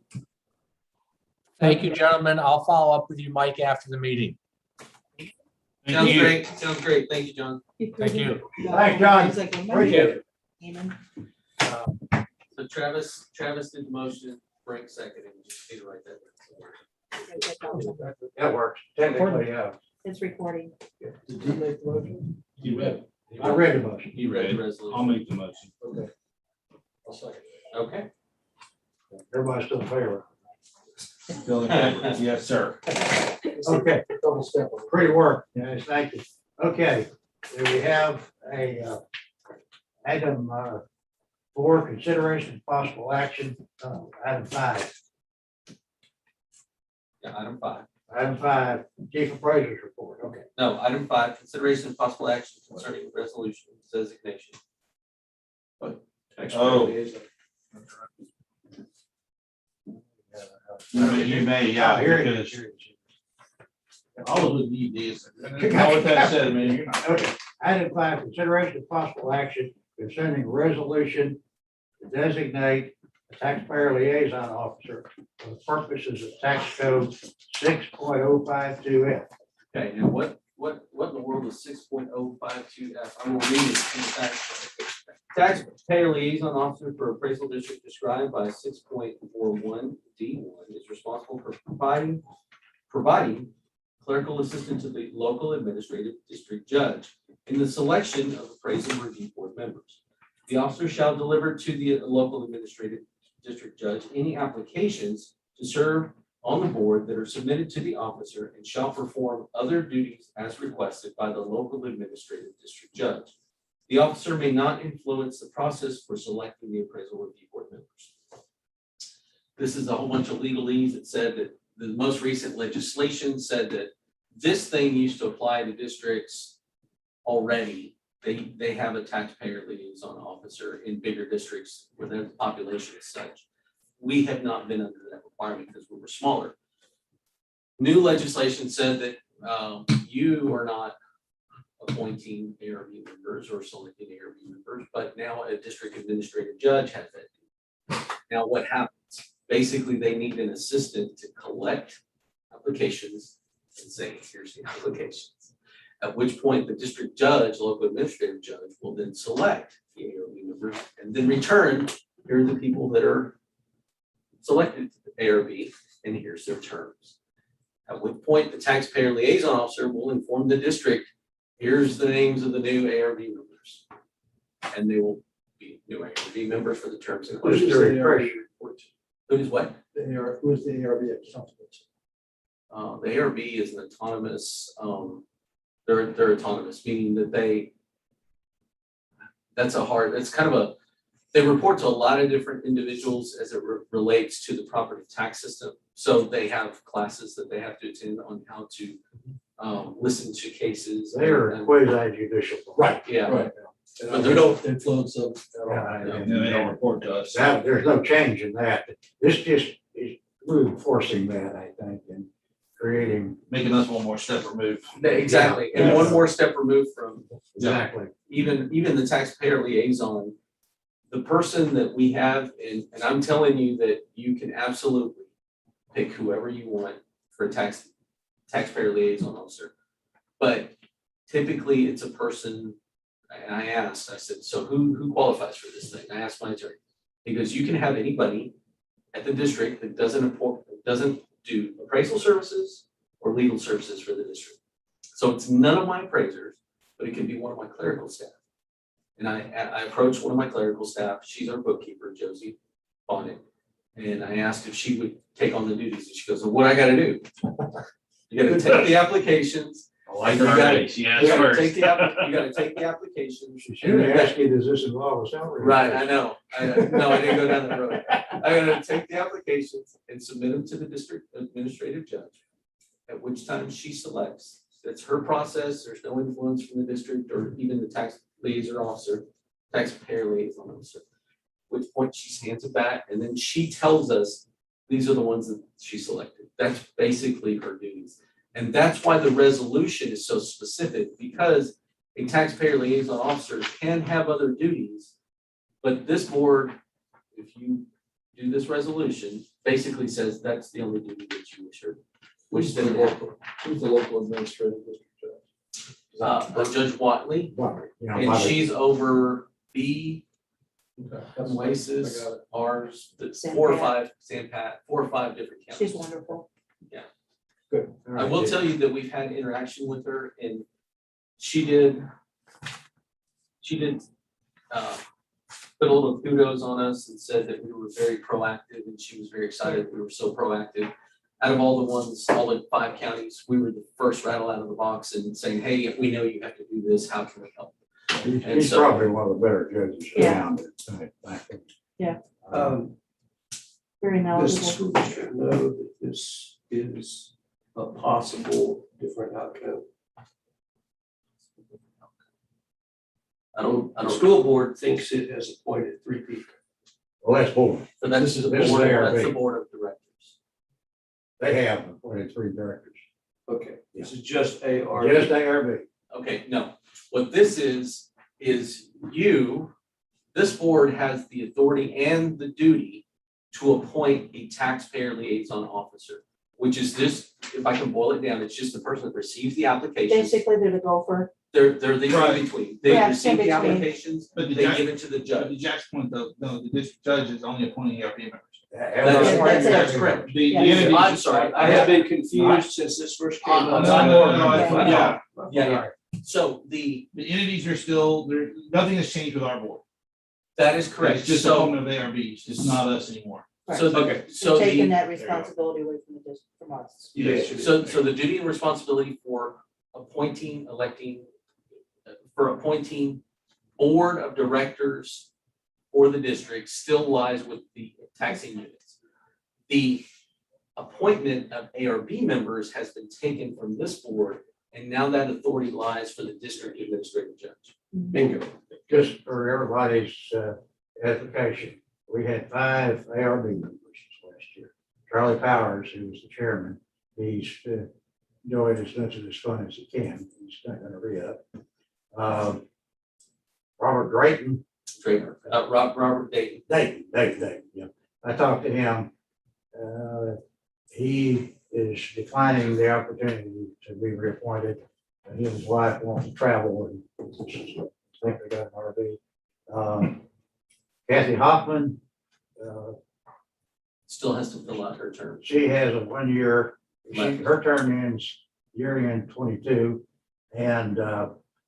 Thank you, gentlemen. I'll follow up with you, Mike, after the meeting. Sounds great, sounds great. Thank you, John. Thank you. Thanks, John. He's like, Appreciate it. Amen. So Travis did the motion, Frank seconded, just need to write that. That works. Technically, yeah. It's recording. Did you make the motion? You read. I read the motion. You read the I'll resolution. make the motion. Okay. I'll second. Okay. Everybody's still in favor. Yes, sir. Okay, Double step. great work. Yes, thank you. Okay, do we have a item 4, consideration of possible action, item 5. Yeah, item 5. Item 5, chief appraiser's report. Okay. No, item 5, consideration of possible action concerning resolution designation. Oh. You may, yeah, Here it because is. Here it is. all of it need is. Now with that said, man, you're not. Okay, item 5, consideration of possible action concerning resolution to designate a taxpayer liaison officer for the purposes of tax code 6.052F. Okay, now what what in the world is 6.052F? I will read it. In fact, Taxpayer Liaison Officer for Appraisal District described by 6.41D1 is responsible for providing clerical assistance to the local administrative district judge in the selection of appraisal review board members. The officer shall deliver to the local administrative district judge any applications to serve on the board that are submitted to the officer and shall perform other duties as requested by the local administrative district judge. The officer may not influence the process for selecting the appraisal review board members. This is a whole bunch of legalese. It said that the most recent legislation said that this thing used to apply to districts already. They have a taxpayer liaison officer in bigger districts where their population is such. We have not been under that requirement because we were smaller. New legislation said that you are not appointing ARB members or selecting ARB members, but now a district administrative judge has that. Now what happens? Basically, they need an assistant to collect applications and say, here's the applications. At which point the district judge, local administrative judge, will then select the ARB members and then return, here are the people that are selected to the ARB, and here's their terms. At which point the taxpayer liaison officer will inform the district, here's the names of the new ARB members. And they will be new ARB members for the terms and Who's conditions. the ARB report to? Who is what? Who's the ARB accountable to? The ARB is an autonomous, they're autonomous, meaning that it's kind of a, they report to a lot of different individuals as it relates to the property tax system. So they have classes that they have to attend on how to listen to cases. They're and- quasi judicial. Right. Yeah. Right. But We don't influence them at all. And they don't report to us. That, there's no change in that. This just is reinforcing that, I think, and creating. Making us one more step removed. Exactly, and one more step removed from Exactly. even the taxpayer liaison, the person that we have, and I'm telling you that you can absolutely pick whoever you want for a taxpayer liaison officer. But typically it's a person, and I said, so who qualifies for this thing? I asked my attorney. He goes, you can have anybody at the district that doesn't do appraisal services or legal services for the district. So it's none of my appraisers, but it can be one of my clerical staff. And I approached one of my clerical staff, she's our bookkeeper, Josie Bonnet, and I asked if she would take on the duties, and she goes, well, what I gotta do? You gotta take the applications. Like You her gotta- already, she You asked gotta first. take the applications. She should have asked you, does this involve a salary? Right, I know. No, I didn't go down that road. I gotta take the applications and submit them to the district administrative judge. At which time she selects. It's her process. There's no influence from the district or even the tax liaison officer, taxpayer liaison officer. At which point she hands it back and then she tells us, these are the ones that she selected. That's basically her duties. And that's why the resolution is so specific, because a taxpayer liaison officer can have other duties. But this board, if you do this resolution, basically says that's the only duty that you assure. Which then, Who's the local administrative district judge? Judge Watley, Well, you know, and by the- she's over B, Okay, that's- Oasis, I got it. ours, the San 4 or Pat. 5, San Pat, 4 or 5 different counties. She's wonderful. Good. all I right, will Dave. tell you that we've had interaction with her and she did put a little kudos on us and said that we were very proactive and she was very excited that we were so proactive. Out of all the ones, all the 5 counties, we were the first rattle out of the box and saying, hey, we know you have to do this, how can we help? And He's so- probably one of the better judges Yeah. around. I think. Very Does the knowledgeable. school district know that this is a possible different outcome? I The don't, school board thinks it has appointed 3 people. Well, that's board. so that's This is- the this is board, ARB. that's the board of directors. They have appointed 3 directors. Okay, this is just AR. Just ARB. Okay, no, what this is this board has the authority and the duty to appoint a taxpayer liaison officer, which is this if I can boil it down, it's just the person that receives the applications. Basically, they're the gopher. They're the Right. in-between. They Yeah, receive the in-between. applications, But they the judge, give it to the but judge. the Jack's point though, no, the district judge is only appointing ARP members. That's correct. The Yeah. entities- I'm sorry. I have been confused since this first came I'm up. sorry. Yeah, Yeah. So the, entities are still, there, nothing has changed with our board. that is correct. It's just So, appointment of ARBs, it's not us anymore. so Okay. the, so Taking the, that responsibility away from the district, from us. so the duty and responsibility for appointing, electing, for appointing board of directors for the district still lies with the taxing units. The appointment of ARB members has been taken from this board, and now that authority lies for the district administrative judge. Bingo. Just for everybody's edification, we had 5 ARB members last year. Charlie Powers, who was the chairman, he's enjoyed as much of his fun as he can. He's not gonna re-up. Robert Drayton, Robert Dayton. Dave, yeah. I talked to him. He is declining the opportunity to be reappointed. And he and his wife want to travel and think they got an RV. Kathy Hoffman, Still has to fill out her term. she has a 1 year, her term ends year end 22. And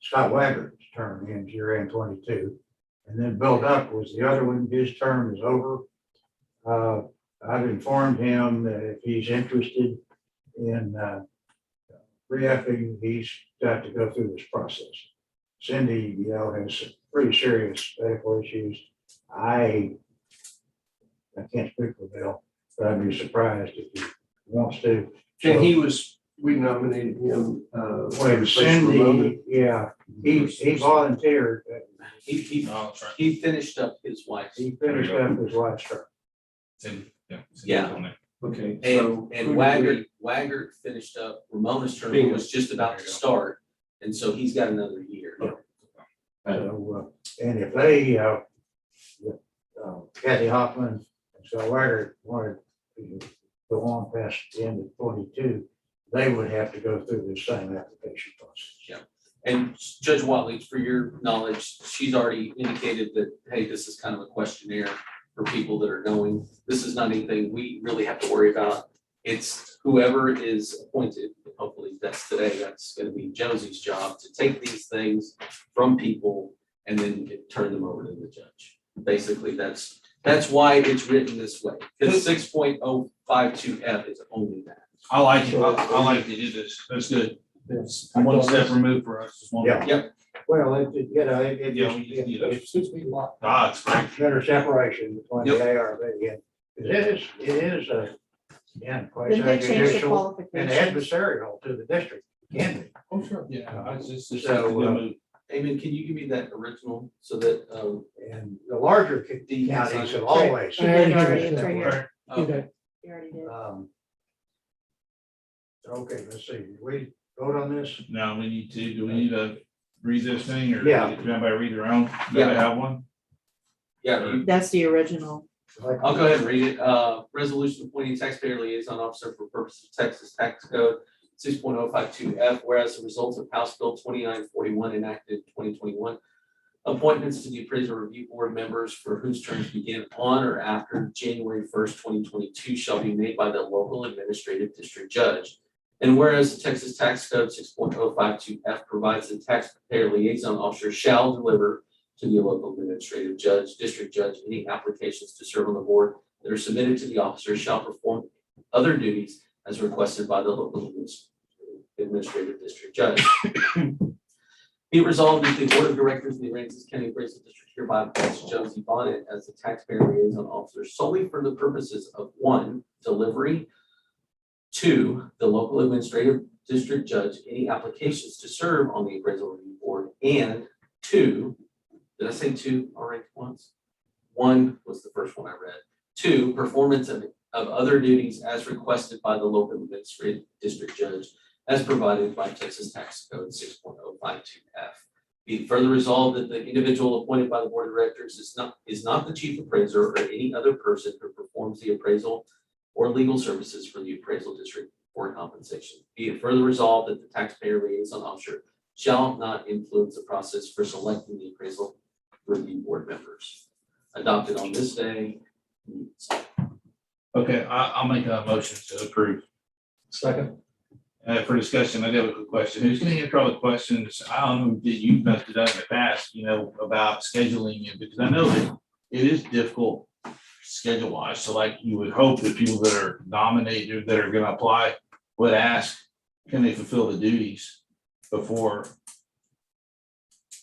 Scott Wagger's term ends year end 22. And then Bill Duck was the other one, his term is over. I've informed him that if he's interested in re-upping, he's got to go through this process. Cindy, has some pretty serious medical issues. I can't speak for Bill, but I'd be surprised if he wants to. And we nominated him. When Cindy, yeah, he volunteered, He Oh, that's right. he finished up his wife's. he finished up his wife's term. Yeah. Okay, so. And who Waggart finished up, Ramona's term Bingo. was just about to start, and so he's got another year. So, and if they, Kathy Hoffman and Scott Waggart wanted to go on past the end of 22, they would have to go through the same application process. Yeah. And Judge Watley, for your knowledge, she's already indicated that, hey, this is kind of a questionnaire for people that are going. This is not anything we really have to worry about. It's whoever is appointed, hopefully that's today, that's gonna be Josie's job to take these things from people and then turn them over to the judge. Basically, that's why it's written this way, because 6.052F is only that. I like it, I like to do this, that's good. Yes. One step removed for us. Just one- Yeah. Well, it Yeah, we just need it's Suits me a lot. Ah, it's great. better separation between the ARB and it is quite Didn't they change the judicial and qualifications? adversarial to the district, can be. Oh, sure. Yeah, it's just. So, Amen, can you give me that original so that, And the larger counties have always. She did already, it's right here. Okay. You already did. Okay, let's see, did we vote on this? No, we need to, do we need to read this thing or? Yeah. Can everybody read their own? Do I have one? yeah, That's the original. I'll go ahead and read it. Resolution appointing taxpayer liaison officer for purposes of Texas Tax Code 6.052F, whereas the result of House Bill 2941 enacted in 2021, appointments to the appraisal review board members for whose terms begin on or after January 1st, 2022 shall be made by the local administrative district judge. And whereas the Texas Tax Code 6.052F provides the taxpayer liaison officer shall deliver to the local administrative judge, district judge, any applications to serve on the board that are submitted to the officer shall perform other duties as requested by the local administrative district judge. Be it resolved that the board of directors of the Aransas County Appraisal District hereby appoints Josie Bonnet as the taxpayer liaison officer solely for the purposes of 1, delivery, 2, the local administrative district judge, any applications to serve on the appraisal review board, and 2, did I say 2 already once? 1 was the first one I read. 2, performance of other duties as requested by the local administrative district judge as provided by Texas Tax Code 6.052F. Be it further resolved that the individual appointed by the board of directors is not the chief appraiser or any other person who performs the appraisal or legal services for the appraisal district or compensation. Be it further resolved that the taxpayer liaison officer shall not influence the process for selecting the appraisal review board members. Adopted on this day. Okay, I'll make a motion to approve. Second. For discussion, I do have a quick question. Who's gonna answer all the questions? I don't know that you've done in the past, about scheduling it, because I know that it is difficult schedule wise. So like you would hope that people that are nominated, that are gonna apply, would ask, can they fulfill the duties before?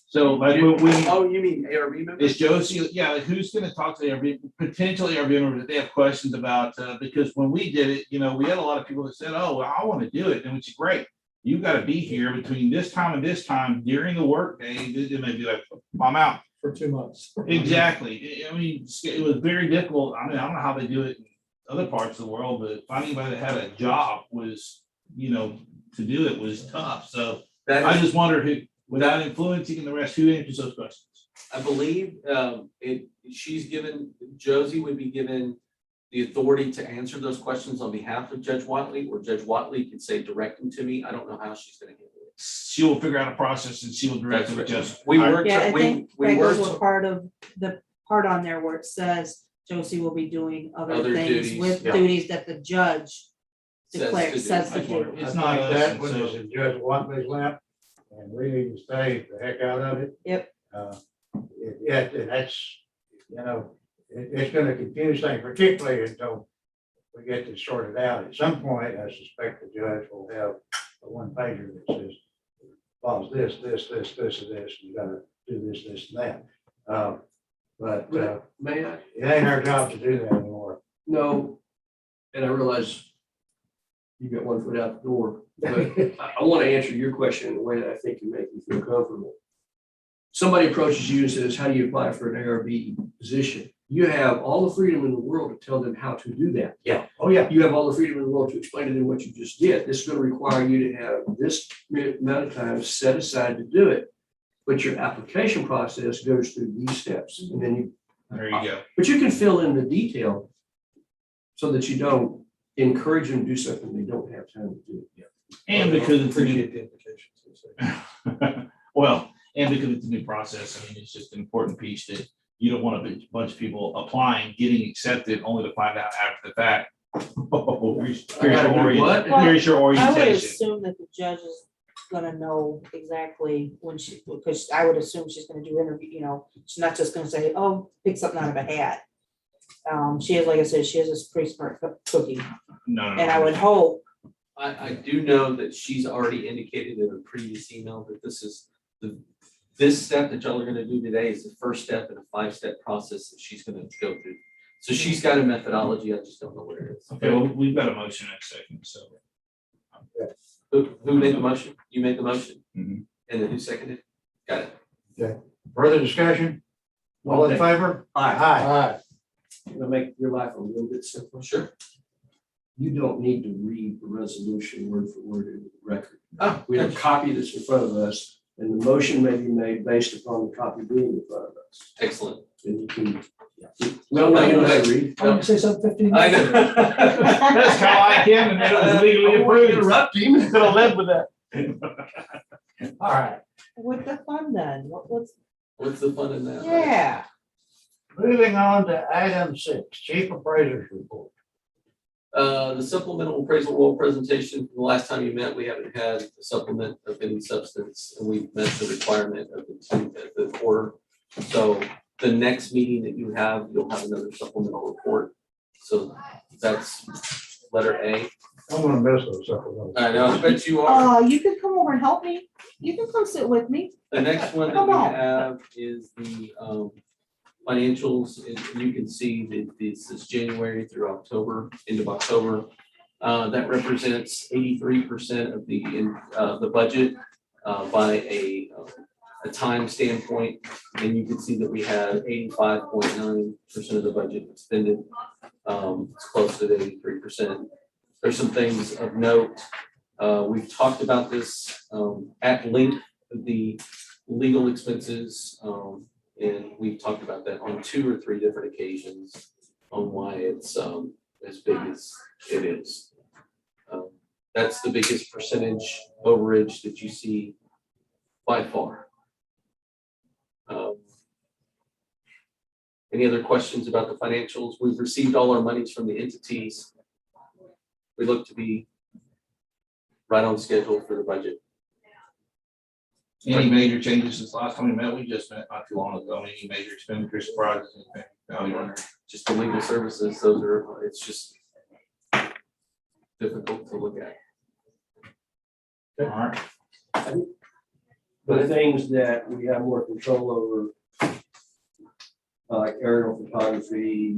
So like when we. Oh, you mean ARB members? Is Josie, yeah, like who's gonna talk to every, potentially every member that they have questions about, because when we did it, we had a lot of people that said, oh, well, I wanna do it, and it's great. You gotta be here between this time and this time during the workday, it may be like, I'm out. For 2 months. Exactly, I mean, it was very difficult, I don't know how they do it in other parts of the world, but finding anybody that had a job was, to do it was tough, so That I is, just wonder who, without influencing the rest, who answers those questions? I believe, Josie would be given the authority to answer those questions on behalf of Judge Watley, or Judge Watley could say, direct them to me. I don't know how she's gonna handle it. She will figure out a process and she will direct it with Joseph. We worked, Yeah, I we, think we that goes worked, with part of the part on there where it says Josie will be doing other Other things duties, with yeah. duties that the judge Says to declares, do. says to That's what- do. It's I not think us, that and one so- is in Judge Watley's lap, and we need to stay the heck out of it. Yep. Yeah, and that's, it's gonna confuse things, particularly until we get this sorted out. At some point, I suspect the judge will have a one pager that says, follows this, and this, you gotta do this, and that. But May I? it ain't our job to do that anymore. No, and I realize you got one foot out the door, but I want to answer your question in a way that I think can make you feel comfortable. Somebody approaches you and says, how do you apply for an ARB position? You have all the freedom in the world to tell them how to do that. Yeah, oh, yeah. You have all the freedom in the world to explain to them what you just did. This is going to require you to have this amount of time set aside to do it. But your application process goes through these steps, and then There you go. but you can fill in the detail so that you don't encourage them to do something they don't have time to do. And because it's a new, Appreciate the implications. well, and because it's a new process, it's just an important piece that you don't want a bunch of people applying, getting accepted, only to find out after the fact. What? Here's your I would orientation. assume that the judge is gonna know exactly when because I would assume she's gonna do interview, she's not just gonna say, oh, pick something out of a hat. She is, like I said, she is a pretty smart cookie, No. and I would hope, I do know that she's already indicated in a previous email that this step that y'all are gonna do today is the first step in a 5-step process that she's gonna go through. So she's got a methodology, I just don't know what it is. Okay, well, we've got a motion in a second, so. Who made the motion? You made the motion? Mhm. And then who seconded? Got it. Further discussion? All in favor? Aye. Aye. To make your life a little bit simpler. Sure. You don't need to read the resolution word for word in the record. Oh, We have a copy that's in front of us, and the motion may be made based upon the copy being in front of us. excellent. And you can. No, you don't have to read. I want to say something 15 I minutes. know. That's how I can, and it was legally approved. Interrupt him. Could have lived with that. All right, with the fun then, what's, What's the fun in that? yeah. moving on to item 6, chief appraiser's report. The supplemental appraisal roll presentation, the last time you met, we haven't had a supplement of any substance, and we met the requirement of the quarter. So the next meeting that you have, you'll have another supplemental report. So that's letter A. I'm gonna miss those supplementals. I know, I bet you are. Oh, you can come over and help me, you can come sit with me. The next one that Come we on. have is the financials. And you can see that this is January through October, end of October. That represents 83% of the budget by a time standpoint. And you can see that we have 85.9% of the budget expended. It's close to 83%. There's some things of note. We've talked about this at length, the legal expenses, and we've talked about that on 2 or 3 different occasions on why it's as big as it is. That's the biggest percentage overage that you see by far. Any other questions about the financials? We've received all our monies from the entities. We look to be right on schedule for the budget. Any major changes since last time we met? We just met not too long ago. Any major expenditure surprises? Anything? No, Just the legal services, those are, it's just difficult to look at. all right. The things that we have more control over, like aerial photography,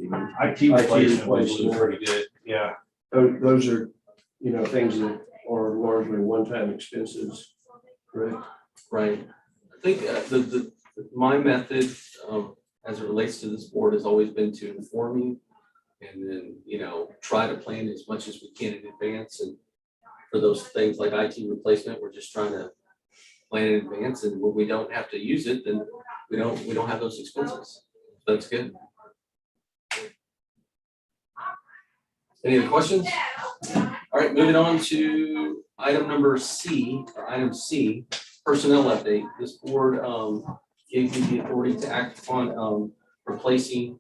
IT replacement was pretty good. Yeah. those are, things that are largely one-time expenses, correct? Right. I think my method, as it relates to this board has always been to inform you and then, try to plan as much as we can in advance. And for those things like IT replacement, we're just trying to plan in advance. And when we don't have to use it, then we don't have those expenses. That's good. Any other questions? All right, moving on to item number C, or item C, personnel update. This board gave me the authority to act upon replacing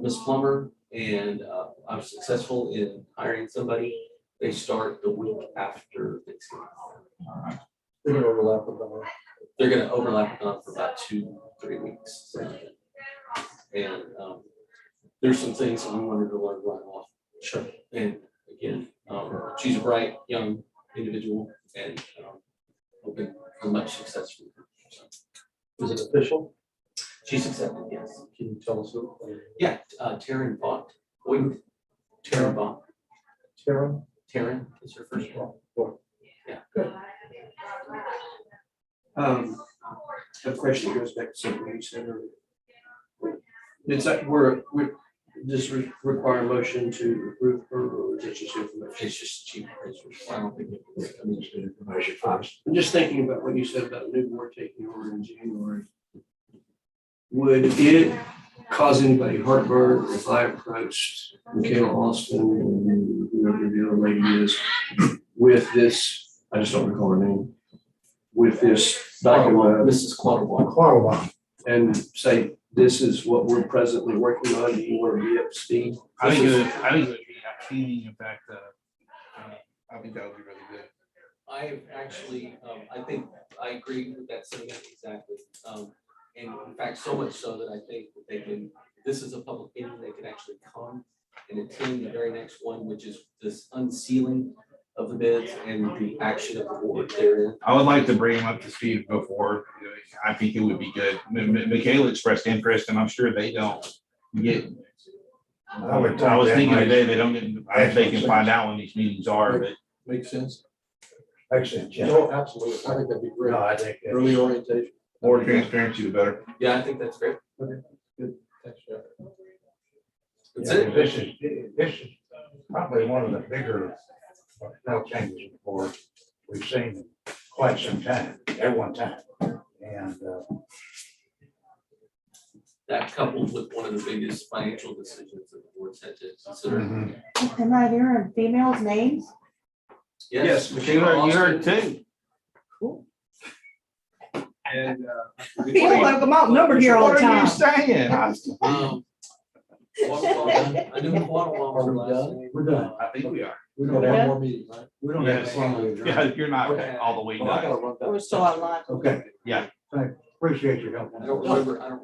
Ms. Plummer, and I was successful in hiring somebody. They start the week after Thanksgiving. They're gonna overlap with them. They're gonna overlap with them for about 2-3 weeks. And there's some things that we wanted to learn right off. Sure. And again, she's a bright young individual and hoping for much success for her. So, Is it official? she's accepted, yes. Can you tell us who? Yeah, Taryn Vaught. Taryn Vaught. Tara? Taryn is her first name. The question goes back to something you said earlier. It's like we're just require a motion to approve her, or is it just information? It's just chief appraiser. I don't think it Needs to be information first. I'm just thinking about what you said about new board taking over in January. Would it cause anybody heartburn if I approached Michaela Austin, whoever the other lady is, with this, I just don't recall her name, with this document Mrs. Quattlebaum. Quite a while. and say, this is what we're presently working on, do you want to be up to speed? I think it would be outstanding. In fact, I think that would be really good. I have actually, I think I agree with that sentiment exactly. And in fact, so much so that I think that they can, this is a public meeting, they can actually come and attend the very next one, which is this unsealing of the bids and the action of the board therein. I would like to bring him up to speed before. I think it would be good. Michaela expressed interest, and I'm sure they don't get. I was thinking today, they don't get, I think they can find out when these meetings are, but Makes sense? Makes sense, yeah. Oh, absolutely. I think that'd be great. No, I think. Early orientation. more transparency, the better. Yeah, I think that's great. Thanks, Jeff. That's Yeah, it. This is probably one of the bigger personnel changes in the board we've seen in quite some time, at one time. And That coupled with one of the biggest financial decisions that the board's had to consider. Am I hearing females' names? Yes, You Michaela heard Austin. too. And Feel like I'm outnumbered here all the What are you time. saying? Quattlebaum. I knew Quattlebaum was her last name. we're done. I think we are. We don't have one more meeting, right? We don't have Yes. a formally adjourned. Yeah, you're not Okay. all the way Well, I done. gotta run back. We're still online. Okay. Yeah. Appreciate your help. I don't remember.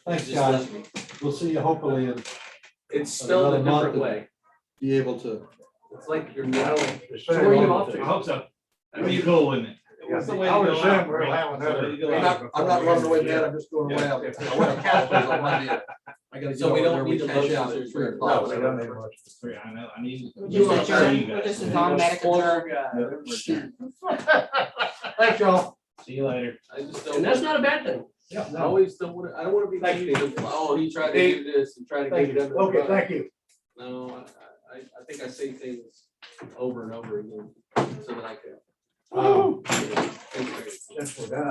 Thanks, It just guys. left me. We'll see you hopefully and It's spelled a Another month. different way. be able to. It's like your middle. So where are you off I to? hope so. That'd be cool, wouldn't it? What's the way to I would go assume out? we'll have another- I'm not running away, man. I'm just going away. I went to California on Monday. I gotta So go we over don't there. need We to cash motion out to at 3 adjourn. o'clock. No, we don't need much. I know, I need. Just adjourn. This is automatic adjourn. Thanks, y'all. See you later. I just And don't. that's not a bad thing. Yeah, I always don't want to, I don't want to be accused of, oh, he tried to do this and tried to Thank get it you. under the Okay, rug. thank you. No, I think I say things over and over again so that I can. Um, Thank you. Since we're done,